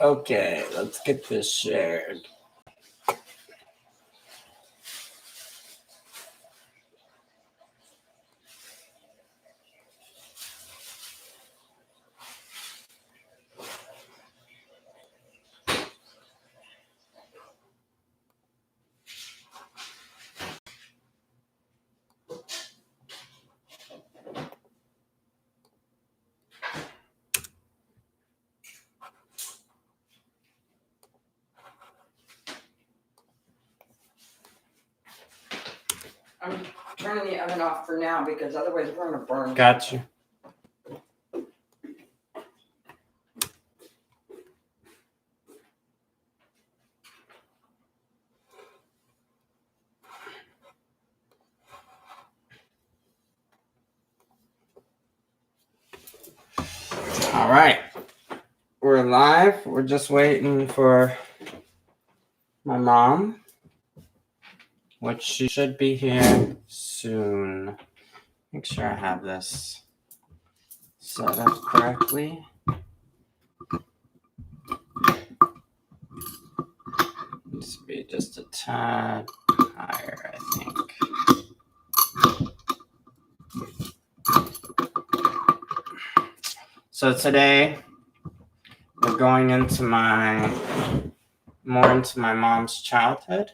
Okay, let's get this shared. I'm turning the oven off for now because otherwise we're going to burn. Got you. All right. We're live. We're just waiting for my mom, which she should be here soon. Make sure I have this set up correctly. Needs to be just a tad higher, I think. So today we're going into more into my mom's childhood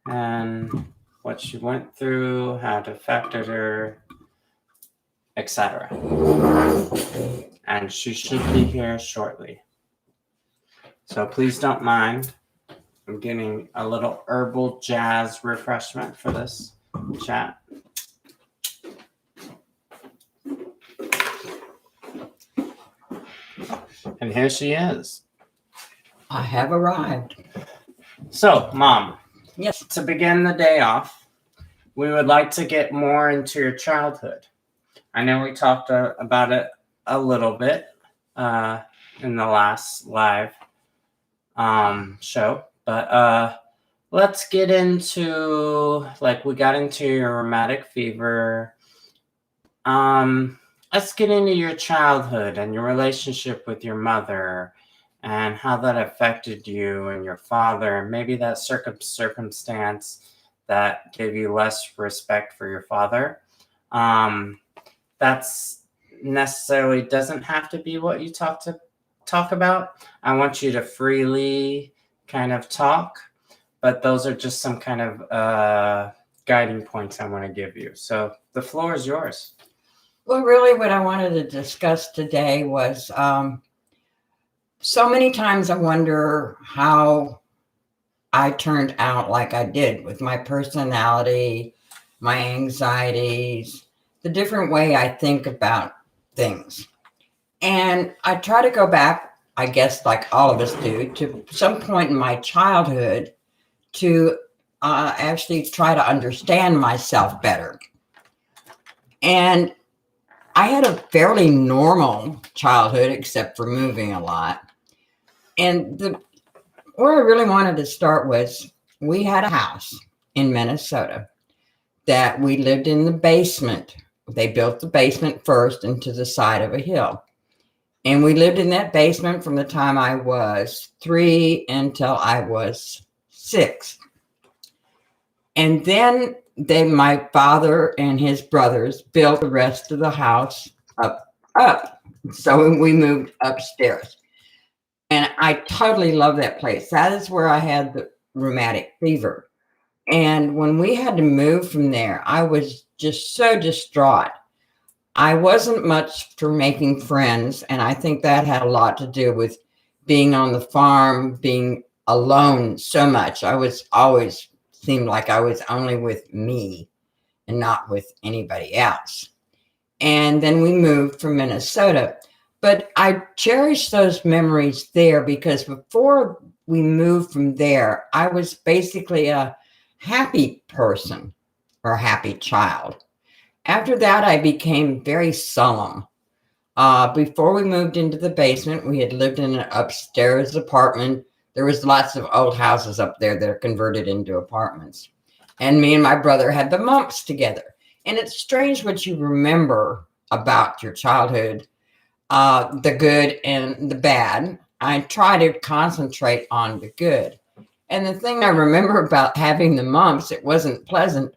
and what she went through, how it affected her, etc. And she should be here shortly. So please don't mind. I'm getting a little herbal jazz refreshment for this chat. And here she is. I have arrived. So, Mom. Yes. To begin the day off, we would like to get more into your childhood. I know we talked about it a little bit in the last live show, but let's get into, like, we got into your rheumatic fever. Let's get into your childhood and your relationship with your mother and how that affected you and your father, and maybe that circumstance that gave you less respect for your father. That's necessarily doesn't have to be what you talk about. I want you to freely kind of talk, but those are just some kind of guiding points I want to give you. So the floor is yours. Well, really what I wanted to discuss today was so many times I wonder how I turned out like I did with my personality, my anxieties, the different way I think about things. And I try to go back, I guess, like all of us do, to some point in my childhood to actually try to understand myself better. And I had a fairly normal childhood, except for moving a lot. And where I really wanted to start was we had a house in Minnesota that we lived in the basement. They built the basement first into the side of a hill. And we lived in that basement from the time I was 3 until I was 6. And then my father and his brothers built the rest of the house up. So we moved upstairs. And I totally love that place. That is where I had the rheumatic fever. And when we had to move from there, I was just so distraught. I wasn't much for making friends. And I think that had a lot to do with being on the farm, being alone so much. I was always seemed like I was only with me and not with anybody else. And then we moved from Minnesota. But I cherish those memories there because before we moved from there, I was basically a happy person or a happy child. After that, I became very solemn. Before we moved into the basement, we had lived in an upstairs apartment. There was lots of old houses up there that are converted into apartments. And me and my brother had the mumps together. And it's strange what you remember about your childhood. the good and the bad. I try to concentrate on the good. And the thing I remember about having the mumps, it wasn't pleasant,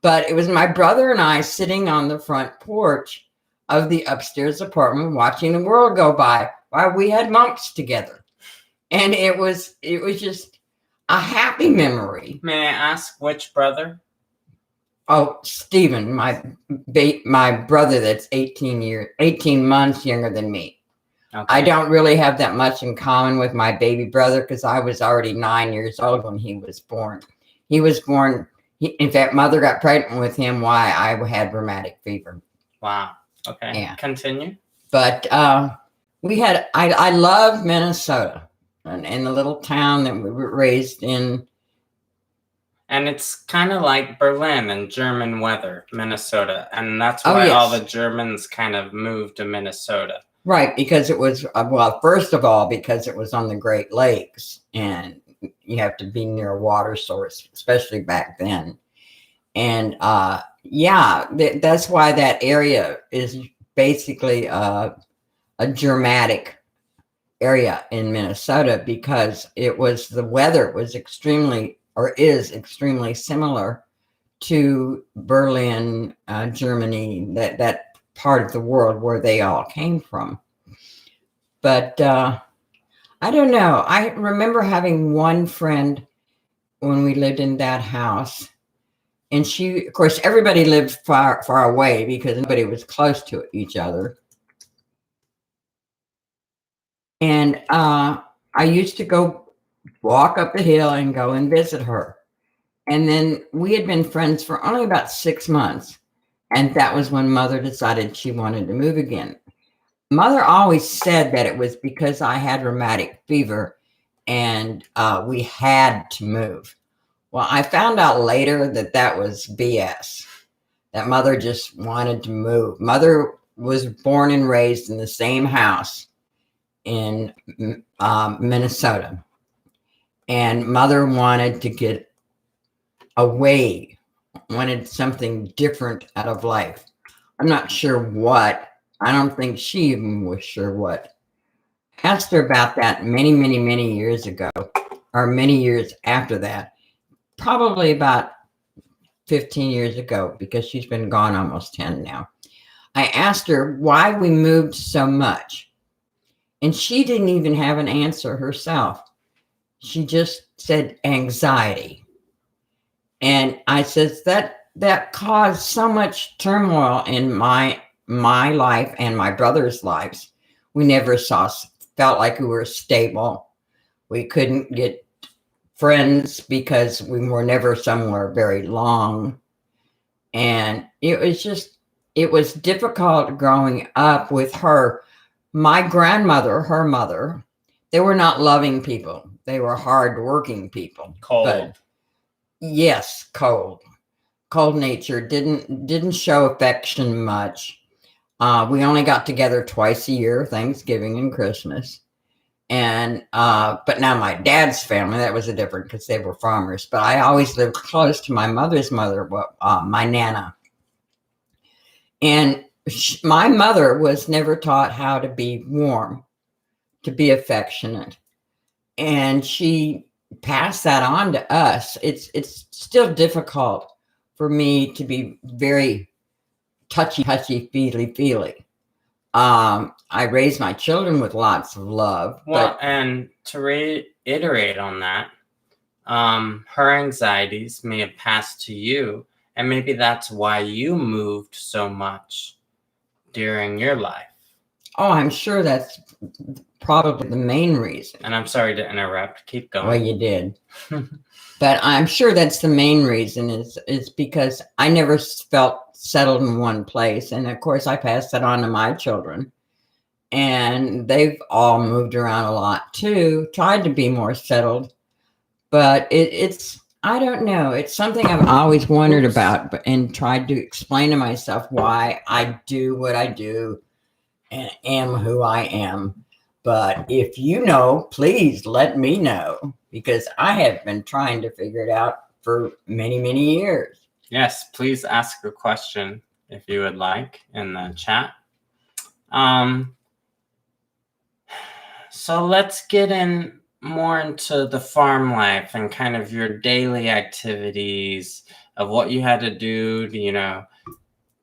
but it was my brother and I sitting on the front porch of the upstairs apartment watching the world go by while we had mumps together. And it was just a happy memory. May I ask which brother? Oh, Stephen, my brother that's 18 months younger than me. Okay. I don't really have that much in common with my baby brother because I was already 9 years old when he was born. He was born, in fact, mother got pregnant with him while I had rheumatic fever. Wow. Okay. Yeah. Continue. But I love Minnesota and the little town that we were raised in. And it's kind of like Berlin and German weather, Minnesota. And that's Oh, why yes. all the Germans kind of moved to Minnesota. Right, because it was, well, first of all, because it was on the Great Lakes and you have to be near a water source, especially back then. And that's why that area is basically a Germanic area in Minnesota, because the weather was extremely, or is extremely similar to Berlin, Germany, that part of the world where they all came from. But I don't know. I remember having one friend when we lived in that house, and she, of course, everybody lived far, far away because nobody was close to each other. And I used to go walk up the hill and go and visit her. And then we had been friends for only about 6 months. And that was when Mother decided she wanted to move again. Mother always said that it was because I had rheumatic fever and we had to move. Well, I found out later that was BS, that Mother just wanted to move. Mother was born and raised in the same house in Minnesota. And Mother wanted to get away, wanted something different out of life. I'm not sure what. I don't think she even was sure what. I asked her about that many, many, many years ago, or many years after that, probably about 15 years ago, because she's been gone almost 10 now. I asked her why we moved so much, and she didn't even have an answer herself. She just said anxiety. And I says that caused so much turmoil in my life and my brother's lives. We never felt like we were stable. We couldn't get friends because we were never somewhere very long. And it was difficult growing up with her. My grandmother, her mother, they were not loving people. They were hardworking people. Cold. But yes, cold nature, didn't show affection much. We only got together twice a year, Thanksgiving and Christmas. And but now my dad's family, that was a different, because they were farmers. But I always lived close to my mother's mother, my Nana. And my mother was never taught how to be warm, to be affectionate. And she passed that on to us. It's still difficult for me to be very touchy, feely. I raised my children with lots of love. Well, and to reiterate on that, her anxieties may have passed to you, and maybe that's why you moved so much during your life. Oh, I'm sure that's probably the main reason. And I'm sorry to interrupt. Keep going. Well, you did. But I'm sure that's the main reason is because I never felt settled in one place. And of course, I passed that on to my children. And they've all moved around a lot too, tried to be more settled. But it's, I don't know. It's something I've always wondered about and tried to explain to myself why I do what I do and am who I am. But if you know, please let me know, because I have been trying to figure it out for many, many years. Yes, please ask a question if you would like in the chat. So let's get in more into the farm life and kind of your daily activities of what you had to do to,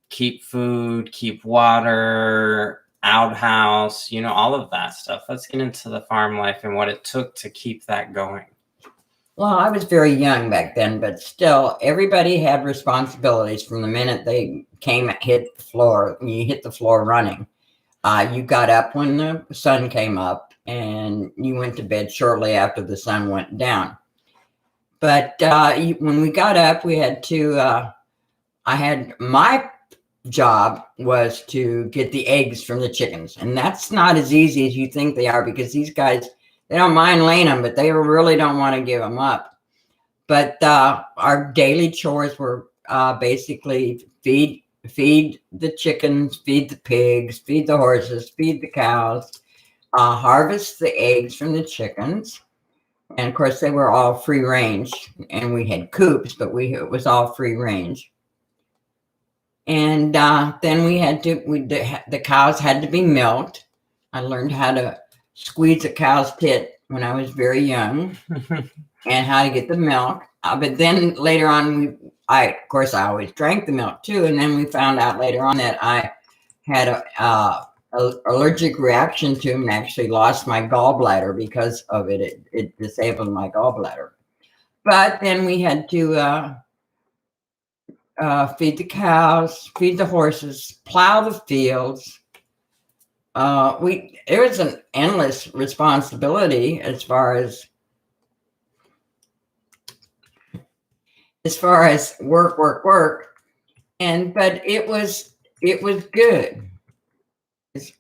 keep food, keep water, outhouse, all of that stuff. Let's get into the farm life and what it took to keep that going. Well, I was very young back then, but still, everybody had responsibilities from the minute they hit the floor. You hit the floor running. You got up when the sun came up, and you went to bed shortly after the sun went down. But when we got up, we had to. My job was to get the eggs from the chickens, and that's not as easy as you think they are, because these guys, they don't mind laying them, but they really don't want to give them up. But our daily chores were basically feed the chickens, feed the pigs, feed the horses, feed the cows, harvest the eggs from the chickens. And of course, they were all free range, and we had coops, but it was all free range. And then the cows had to be milked. I learned how to squeeze a cow's tit when I was very young and how to get the milk. But then later on, of course, I always drank the milk too. And then we found out later on that I had a allergic reaction to them and actually lost my gallbladder because of it. It disabled my gallbladder. But then we had to feed the cows, feed the horses, plow the fields. There was an endless responsibility as far as work, but it was good.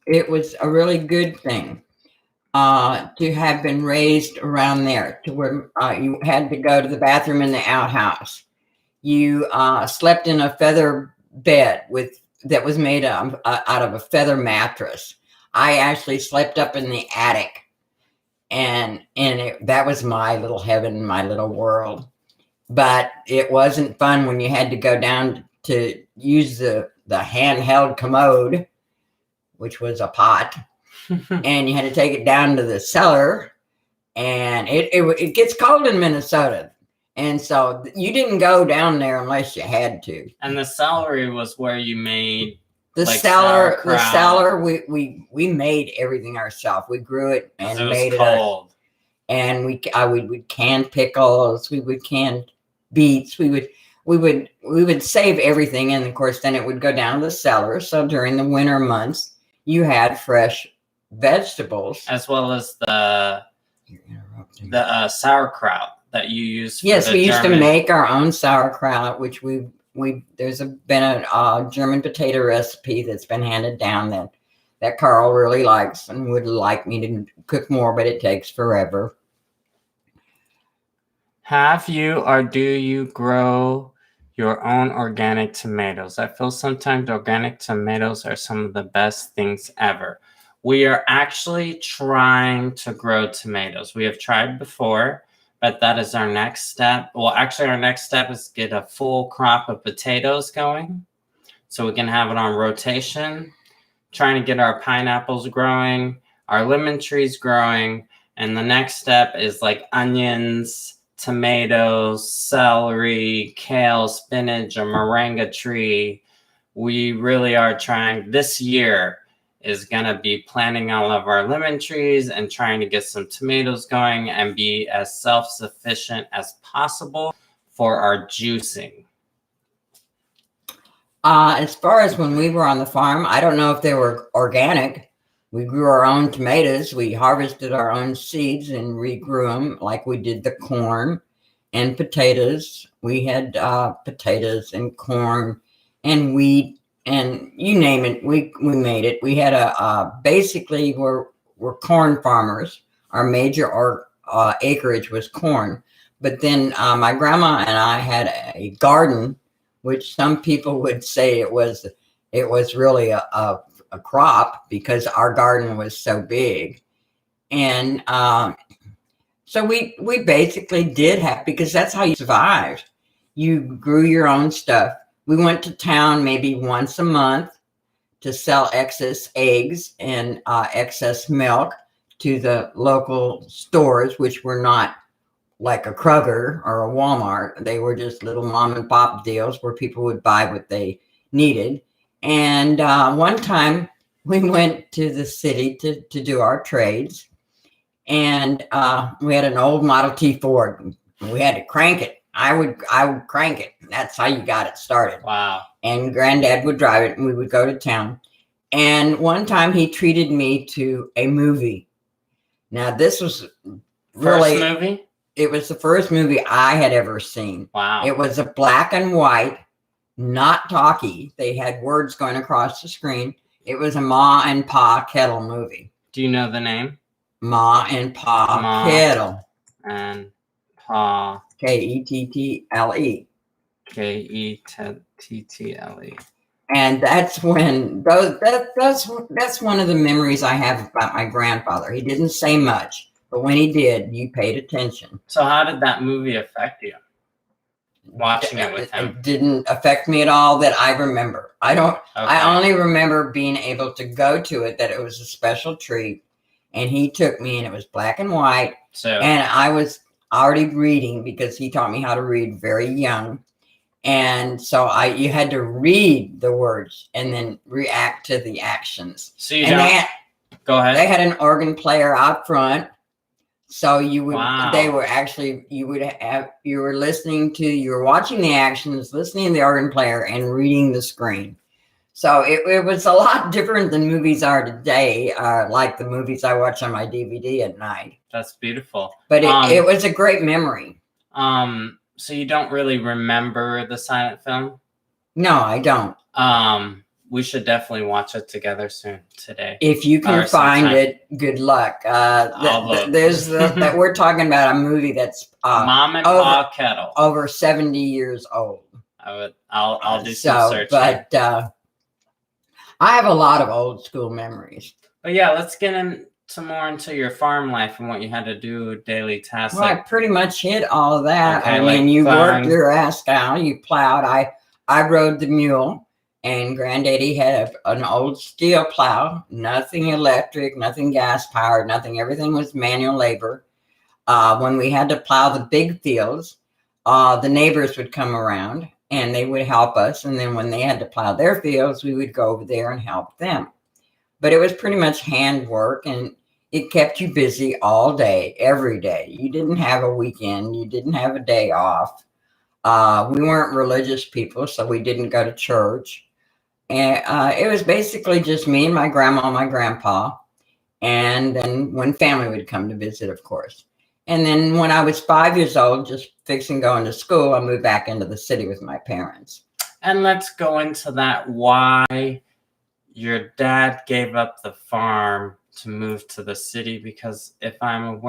It was a really good thing to have been raised around there, to where you had to go to the bathroom in the outhouse. You slept in a feather bed that was made out of a feather mattress. I actually slept up in the attic, and that was my little heaven, my little world. But it wasn't fun when you had to go down to use the handheld commode, which was a pot, and you had to take it down to the cellar. And it gets cold in Minnesota. And so you didn't go down there unless you had to. And the celery was where you made the cellar. We made everything ourselves. We grew it and made it cold. And we would can pickles. We would can beets. We would save everything, and of course, then it would go down to the cellar. So during the winter months, you had fresh vegetables, as well as the sauerkraut that you use. Yes, we used to make our own sauerkraut, which there's been a German potato recipe that's been handed down that Karl really likes and would like me to cook more, but it takes forever. Have you or do you grow your own organic tomatoes? I feel sometimes organic tomatoes are some of the best things ever. We are actually trying to grow tomatoes. We have tried before, but that is our next step. Well, actually, our next step is get a full crop of potatoes going so we can have it on rotation. Trying to get our pineapples growing, our lemon trees growing, and the next step is like onions, tomatoes, celery, kale, spinach, a moringa tree. We really are trying. This year is going to be planting all of our lemon trees and trying to get some tomatoes going and be as self-sufficient as possible for our juicing. As far as when we were on the farm, I don't know if they were organic. We grew our own tomatoes. We harvested our own seeds and regrew them like we did the corn and potatoes. We had potatoes and corn and wheat and you name it. We made it. We had basically we're corn farmers. Our major acreage was corn. But then my grandma and I had a garden, which some people would say it was really a crop because our garden was so big. And so we basically did have, because that's how you survived. You grew your own stuff. We went to town maybe once a month to sell excess eggs and excess milk to the local stores, which were not like a Kroger or a Walmart. They were just little mom and pop deals where people would buy what they needed. And one time we went to the city to do our trades, and we had an old Model T Ford. We had to crank it. I would crank it. That's how you got it started. Wow. And Granddad would drive it, and we would go to town. And one time he treated me to a movie. Now this was really First movie? It was the first movie I had ever seen. Wow. It was a black and white, not talkie. They had words going across the screen. It was a Ma and Pa Kettle movie. Do you know the name? Ma and Pa Ma Kettle. And Pa. Kettle. Kettle. And that's when that's one of the memories I have about my grandfather. He didn't say much, but when he did, you paid attention. So how did that movie affect you? Watching it with him. It didn't affect me at all that I remember. I don't. Okay. I only remember being able to go to it, that it was a special treat, and he took me, and it was black and white, and I was already reading because he taught me how to read very young. And so you had to read the words and then react to the actions. So you go ahead. They had an organ player out front. So you would, Wow. They were actually, you were watching the actions, listening to the organ player, and reading the screen. So it was a lot different than movies are today, like the movies I watch on my DVD at night. That's beautiful. But it was a great memory. So you don't really remember the silent film? No, I don't. We should definitely watch it together soon today. If you can find it, good luck. We're talking about a movie that's Mom and Pa Kettle, over 70 years old. I'll do some searching. But I have a lot of old school memories. But yeah, let's get more into your farm life and what you had to do, daily tasks. Well, I pretty much hit all of that. Okay, I mean, you plowing. worked your ass down, you plowed. I rode the mule, and Granddaddy had an old steel plow, nothing electric, nothing gas powered, nothing. Everything was manual labor. When we had to plow the big fields, the neighbors would come around and they would help us. And then when they had to plow their fields, we would go over there and help them. But it was pretty much handwork, and it kept you busy all day, every day. You didn't have a weekend. You didn't have a day off. We weren't religious people, so we didn't go to church. And it was basically just me and my grandma and my grandpa. And then when family would come to visit, of course. And then when I was 5 years old, just fixing going to school, I moved back into the city with my parents. And let's go into that. Why your dad gave up the farm to move to the city, because if I'm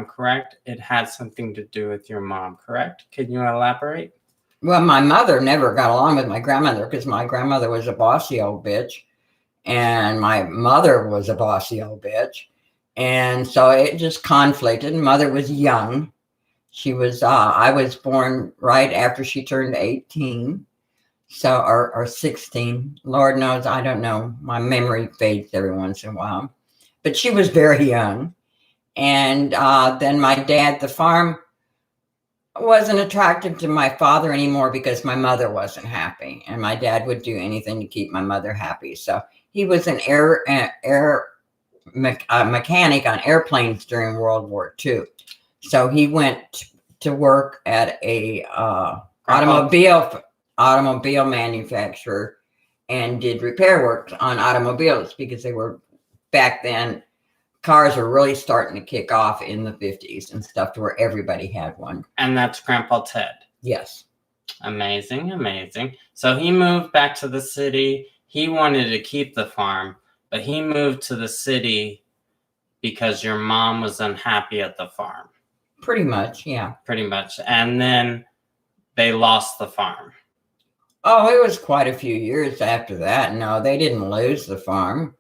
correct, it had something to do with your mom, correct? Can you elaborate? Well, my mother never got along with my grandmother because my grandmother was a bossy old bitch, and my mother was a bossy old bitch. And so it just conflicted. Mother was young. She was, I was born right after she turned 18. So, or 16, Lord knows, I don't know. My memory fades every once in a while, but she was very young. And then my dad, the farm wasn't attractive to my father anymore because my mother wasn't happy, and my dad would do anything to keep my mother happy. So he was an mechanic on airplanes during World War II. So he went to work at a automobile manufacturer and did repair work on automobiles, because they were, back then, cars were really starting to kick off in the 50s and stuff, to where everybody had one. And that's Grandpa Ted. Yes. Amazing, amazing. So he moved back to the city. He wanted to keep the farm, but he moved to the city because your mom was unhappy at the farm. Pretty much, yeah. Pretty much. And then they lost the farm. Oh, it was quite a few years after that. No, they didn't lose the farm.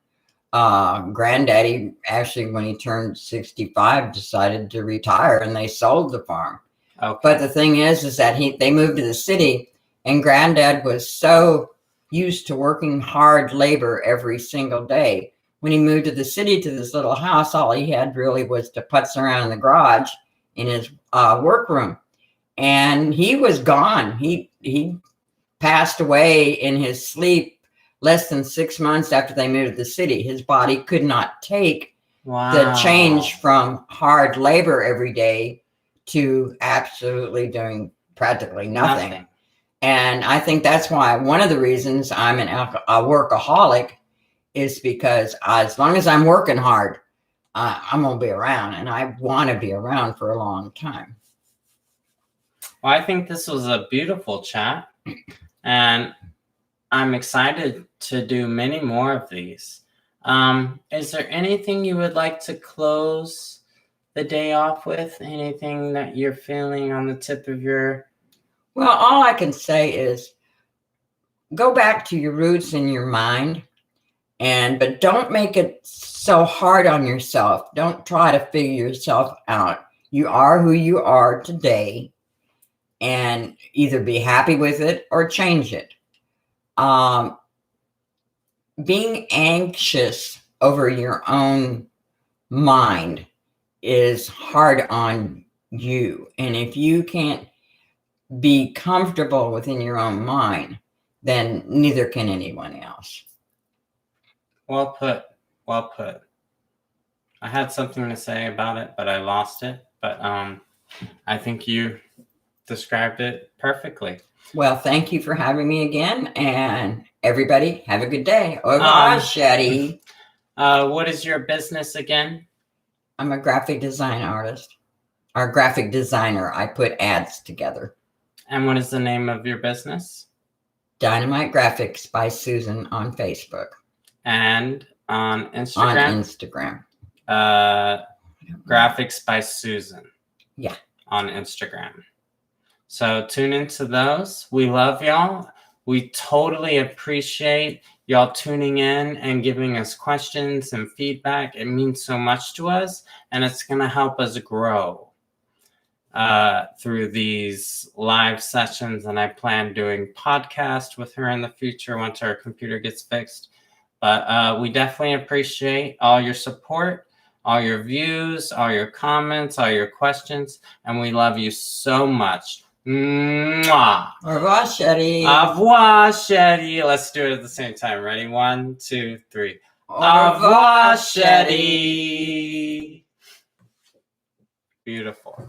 Granddaddy, actually, when he turned 65, decided to retire, and they sold the farm. Okay. But the thing is that they moved to the city, and Granddad was so used to working hard labor every single day. when he moved to the city to this little house, all he had really was to putz around in the garage in his workroom. And he was gone. He passed away in his sleep less than 6 months after they moved to the city. His body could not take the change from hard labor every day to absolutely doing practically nothing. And I think that's why one of the reasons I'm a workaholic is because as long as I'm working hard, I'm going to be around, and I want to be around for a long time. Well, I think this was a beautiful chat, and I'm excited to do many more of these. Is there anything you would like to close the day off with? Anything that you're feeling on the tip of your... Well, all I can say is go back to your roots in your mind, but don't make it so hard on yourself. Don't try to figure yourself out. You are who you are today, and either be happy with it or change it. Being anxious over your own mind is hard on you. And if you can't be comfortable within your own mind, then neither can anyone else. Well put. Well put. I had something to say about it, but I lost it. But I think you described it perfectly. Well, thank you for having me again, and everybody have a good day. Au revoir, Shetty. What is your business again? I'm a graphic design artist, or graphic designer. I put ads together. And what is the name of your business? Dynamite Graphics by Susan on Facebook. And on Instagram? On Instagram. Graphics by Susan. Yeah. On Instagram. So tune into those. We love y'all. We totally appreciate y'all tuning in and giving us questions and feedback. It means so much to us, and it's going to help us grow through these live sessions. And I plan doing podcasts with her in the future once our computer gets fixed. But we definitely appreciate all your support, all your views, all your comments, all your questions, and we love you so much. Mwah. Au revoir, Shetty. Au revoir, Shetty. Let's do it at the same time. Ready? 1, 2, 3. Au revoir, Shetty. Beautiful.